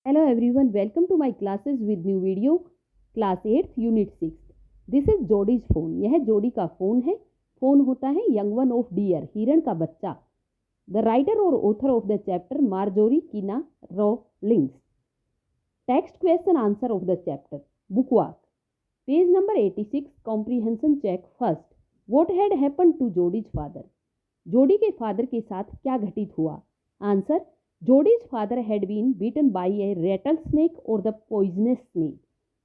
Hello everyone, welcome to my classes with new video, class 8th unit 6. This is Jody's phone. यह जोडी का phone है. Phone होता है यंग वन ऑफ डियर, हिरण का बच्चा. द राइटर और author of the chapter Marjorie Kinnan Rawlings. Text question answer of the chapter. बुकवाक. Page number 86. Comprehension check. First, what had happen to Jody's father. Jody के father के साथ क्या घटित हुआ. Answer, Jody's father had been bitten by a rattlesnake और the poisonous snake.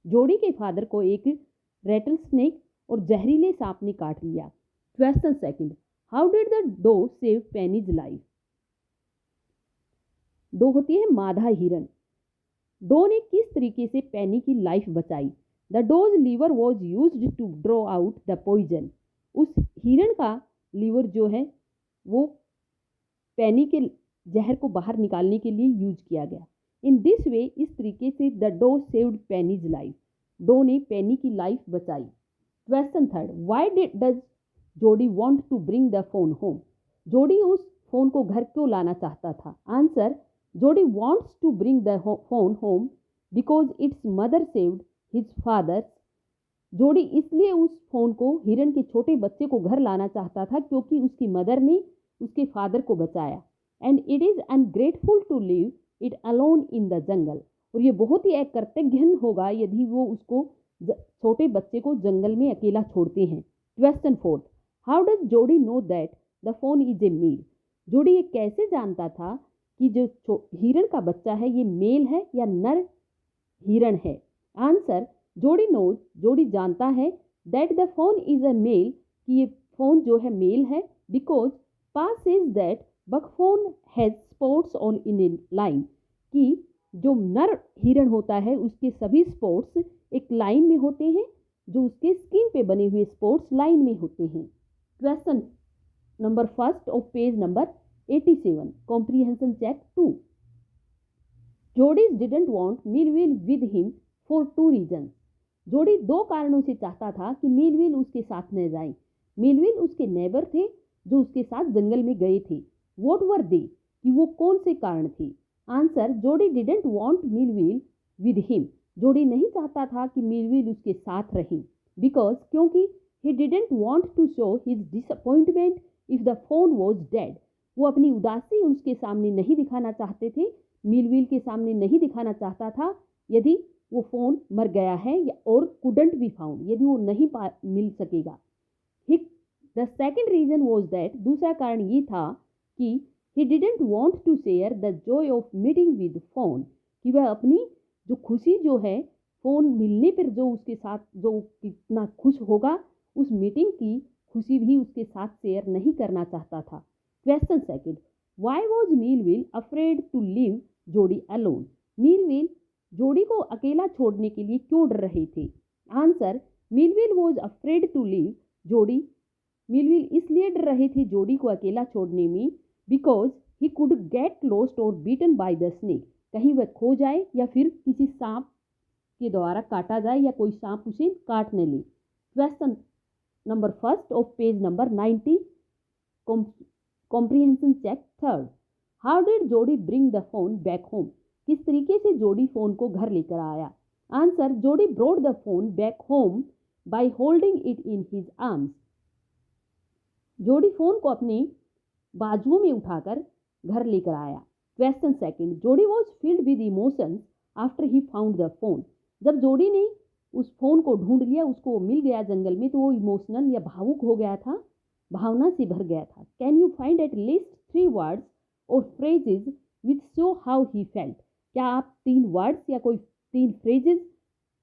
Jody के father को एक रेटल स्नेक और जहरीले सांप ने काट लिया. Question second, how did the doe save Penny's life. Doe होती है मादा हिरन. डो ने किस तरीके से पेनी की लाइफ बचाई. The doe's liver was used to draw out the poison. उस हिरन का लीवर जो है वो पेनी के जहर को बाहर निकालने के लिए यूज किया गया. इन दिस वे, इस तरीके से the doe saved Penny's life. Doe ने पेनी की लाइफ बचाई. Question third, why does Jody want to bring the fawn home. Jody उस फोन को घर क्यों लाना चाहता था. Answer, Jody wants to bring the fawn home because its mother saved his father. Jody इसलिए उस फोन को, हिरन के छोटे बच्चे को घर लाना चाहता था क्योंकि उसकी मदर ने उसके फादर को बचाया. And it is ungrateful to leave it alone in the jungle. और ये बहुत ही अकृतज्ञ होगा यदि वो उसको छोटे बच्चे को जंगल में अकेला छोड़ते हैं. Question fourth, how does Jody know that the fawn is a male. Jody ये कैसे जानता था कि जो हिरन का बच्चा है ये मेल है या नर हिरन है. आंसर, जोडी नोज, जोडी जानता है that the fawn is a male, कि ये फोन जो है मेल है. Because pa says that buck fawn has spots on in a line, कि जो नर हिरन होता है उसके सभी स्पॉट्स एक लाइन में होते हैं, जो उसके स्किन पे बने हुए स्पॉट्स लाइन में होते हैं. Question number first of page number 87. Comprehension check 2. Jody's didn't want Millwheel with him for 2 reason. Jody 2 कारणों से चाहता था कि मिलविल उसके साथ न जाए. मिलविल उसके नेबर थे जो उसके साथ जंगल में गए थे. What were they? कि वो कौन से कारण थे. आंसर, जोडी didn't want Millwheel with him. जोडी नहीं चाहता था कि मिलविल उसके साथ रहे. बिकॉज, क्योंकि he didn't want to show his disappointment if the fawn was dead. वो अपनी उदासी उसके सामने नहीं दिखाना चाहते थे, मिलविल के सामने नहीं दिखाना चाहता था यदि वो फोन मर गया है या और कुडंट बी फाउंड, यदि वो नहीं मिल सकेगा. The second reason was that, दूसरा कारण ये था कि he didn't want to share the joy of meeting with phone, कि वह अपनी जो खुशी जो है फ़ोन मिलने पर जो उसके साथ जो कितना खुश होगा, उस मीटिंग की खुशी भी उसके साथ शेयर नहीं करना चाहता था. Question second, why was Millville afraid to leave जोडी alone. मिलविल जोडी को अकेला छोड़ने के लिए क्यों डर रहे थे. Answer, Millville was afraid to leave जोडी. मिलविल इसलिए डर रहे थे जोडी को अकेला छोड़ने में because he could get lost और बीटन बाय द स्नेक. कहीं वह खो जाए या फिर किसी सांप के द्वारा काटा जाए या कोई सांप उसे काट न ले. Question number first of page number 90. Comprehension check third. How did Jody bring the fawn back home. किस तरीके से जोडी फोन को घर लेकर आया. आंसर, जोडी brought the fawn back home by holding it in his arms. जोडी फोन को अपने बाजुओं में उठाकर घर लेकर आया. क्वेश्चन सेकंड, जोडी was filled with emotions after he found the phone. जब जोडी ने उस फोन को ढूंढ लिया, उसको मिल गया जंगल में, तो वो इमोशनल या भावुक हो गया था, भावना से भर गया था. Can you find at least 3 words और phrases which show how he felt. क्या आप 3 वर्ड्स या कोई 3 फ्रेजेज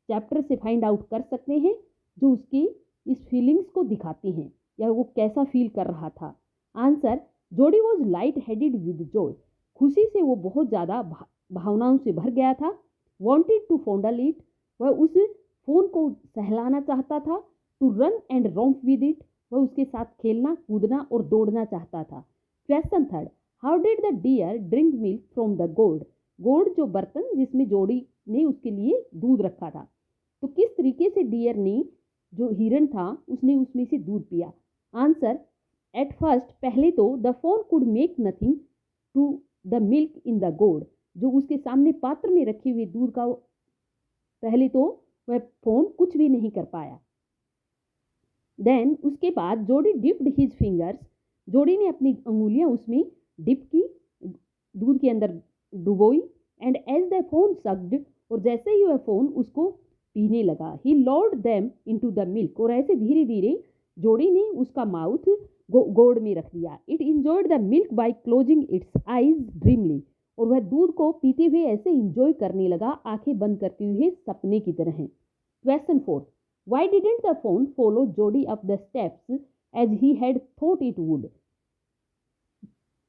चैप्टर से फाइंड आउट कर सकते हैं जो उसकी इस फीलिंग्स को दिखाती हैं या वो कैसा फील कर रहा था. आंसर, जोडी was light headed with Joy. खुशी से वो बहुत ज़्यादा भावनाओं से भर गया था. वॉन्टेड टू फॉन्डल इट, वह उस फोन को सहलाना चाहता था. To run and romp with it, वह उसके साथ खेलना, कूदना और दौड़ना चाहता था. Question third, how did the deer drink milk from the gourd. Gourd जो बर्तन जिसमें जोडी ने उसके लिए दूध रखा था, तो किस तरीके से डियर ने, जो हिरन था, उसने उसमें से दूध पिया. आंसर, एट फर्स्ट, पहले तो the fawn could make nothing to the milk in the gourd. जो उसके सामने पात्र में रखे हुए दूध का पहले तो वह फ़ोन कुछ भी नहीं कर पाया। देन उसके बाद जोडी डिप्ड हिज फिंगर्स, जोडी ने अपनी अंगुलियां उसमें डिप की, दूध के अंदर डुबोई। And as the fawn sucked, और जैसे ही वह फोन उसको पीने लगा, he lowered them into the milk, और ऐसे धीरे धीरे जोड़ी ने उसका माउथ गोड़ में रख दिया। It enjoyed the milk by closing its eyes dreamily, और वह दूध को पीते हुए ऐसे इंजॉय करने लगा, आंखें बंद करते हुए सपने की तरह। Question 4, why didn't the fawn follow Jody up the steps as he had thought it would?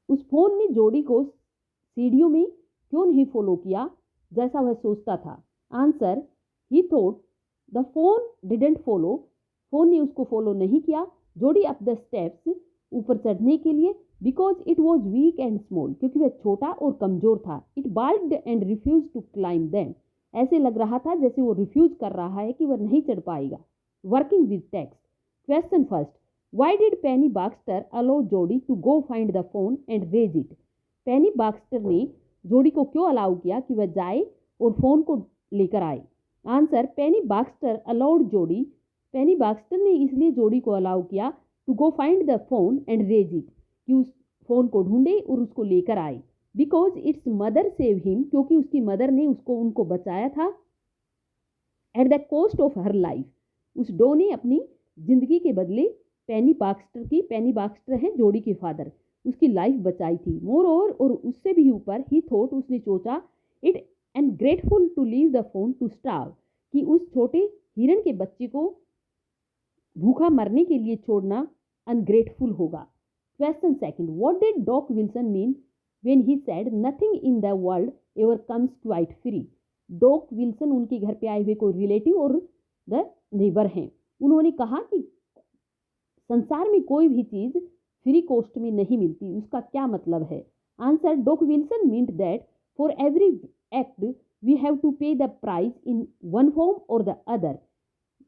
उस फोन ने जोड़ी को सीढ़ियों में क्यों नहीं फॉलो किया जैसा वह सोचता था? Answer, he thought the phone didn't follow, phone ने उसको फॉलो नहीं किया जोड़ी अप द स्टेप्स, ऊपर चढ़ने के लिए, because it was weak and small, क्योंकि वह छोटा और कमजोर था। It balked and refuse to climb them, ऐसे लग रहा था जैसे वो रिफ्यूज कर रहा है कि वह नहीं चढ़ पाएगा। Working with text. Question first, why did Penny Baxter allow Jody to go find the fawn and raise it? Penny Baxter ने जोडी को क्यों अलाउ किया कि वह जाए और फोन को लेकर आए? आंसर, पेनी बाक्स्टर अलाउड जोडी, पेनी बाक्स्टर ने इसलिए जोडी को अलाउ किया to go find the fawn and raise it, कि उस फोन को ढूंढे और उसको लेकर आए। Because its mother save him, क्योंकि उसकी मदर ने उनको बचाया था। At the cost of her life, उस डो ने अपनी जिंदगी के बदले पेनी बाक्स्टर हैं जोडी के फादर, उसकी लाइफ बचाई थी। मोर ओवर, और उससे भी ऊपर, ही थॉट, उसने सोचा, it and grateful to leave the fawn to starve, कि उस छोटे हिरण के बच्चे को भूखा मरने के लिए छोड़ना अनग्रेटफुल होगा। Question second, what did Doc Wilson mean when he said nothing in the world ever comes quite free? Doc Wilson उनके घर पे आए हुए कोई रिलेटिव और द नेबर हैं। उन्होंने कहा कि संसार में कोई भी चीज फ्री कॉस्ट में नहीं मिलती, उसका क्या मतलब है? Answer, Doc Wilson meant that for every act we have to pay the price in one form or the other.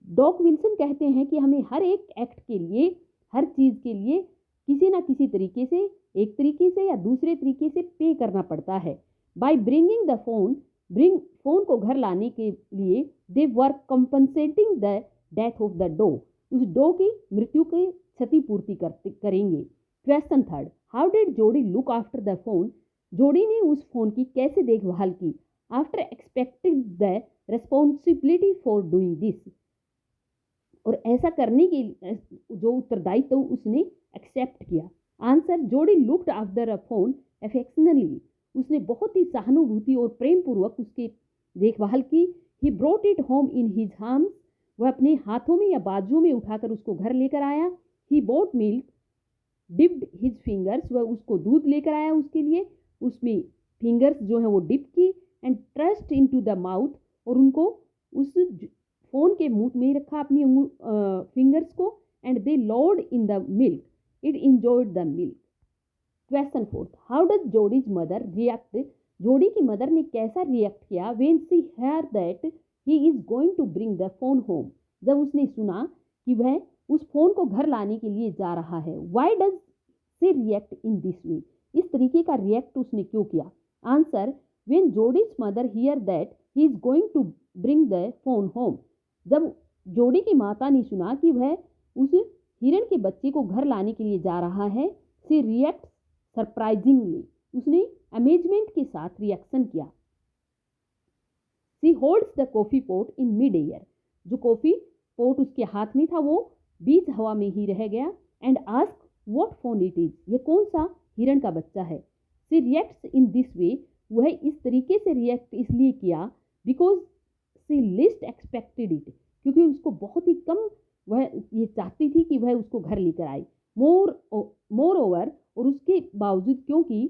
Doc Wilson कहते हैं कि हमें हर एक एक्ट के लिए, हर चीज के लिए किसी ना किसी तरीके से, एक तरीके से या दूसरे तरीके से पे करना पड़ता है। बाय ब्रिंगिंग द फोन को घर लाने के लिए they were compensating the death of the doe, उस डो की मृत्यु की क्षतिपूर्ति करेंगे। Question third, how did Jody look after the fawn? जोडी ने उस फोन की कैसे देखभाल की? After expected the responsibility for doing this, और ऐसा करने के जो उत्तरदायित्व तो उसने एक्सेप्ट किया। आंसर, जोडी लुक्ड आफ्टर अ फोन अफेक्शनली, उसने बहुत ही सहानुभूति और प्रेम पूर्वक उसकी देखभाल की। He brought it home in his arms, वह अपने हाथों में या बाजुओं में उठाकर उसको घर लेकर आया। He bought milk, dipped his fingers, वह उसको दूध लेकर आया उसके लिए, उसमें फिंगर्स जो है वो डिप की। And thrust into the mouth, और उनको उस फोन के मुंह में रखा अपनी फिंगर्स को। And they lowered in the milk, it enjoyed the milk. Question fourth, how does Jody's mother react? Jody की मदर ने कैसा रिएक्ट किया when she heard that he is going to bring the fawn home, जब उसने सुना कि वह उस फोन को घर लाने के लिए जा रहा है? Why does she react in this way, इस तरीके का रिएक्ट उसने क्यों किया? Answer, when Jody's mother hear that he is going to bring the fawn home, जब जोडी की माता ने सुना कि वह उस हिरण के बच्चे को घर लाने के लिए जा रहा है, शी रिएक्ट सरप्राइजिंगली, उसने अमेजमेंट के साथ रिएक्शन किया। She holds the coffee pot in mid air, जो कॉफी पॉट उसके हाथ में था वो बीच हवा में ही रह गया। And ask what phone it is, ये कौन सा हिरण का बच्चा है? शी रिएक्ट्स इन दिस वे, वह इस तरीके से रिएक्ट इसलिए किया because she list expected it, क्योंकि उसको बहुत ही कम वह ये चाहती थी कि वह उसको घर लेकर आए। मोर ओवर, और उसके बावजूद, क्योंकि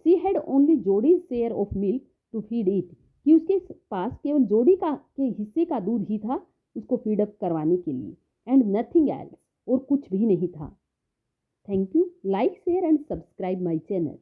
she had only Jody's share of milk to feed it, कि उसके पास केवल जोडी के हिस्से का दूध ही था उसको फीड अप करवाने के लिए। एंड नथिंग एल्स, और कुछ भी नहीं था। Thank you, like share and subscribe my channel.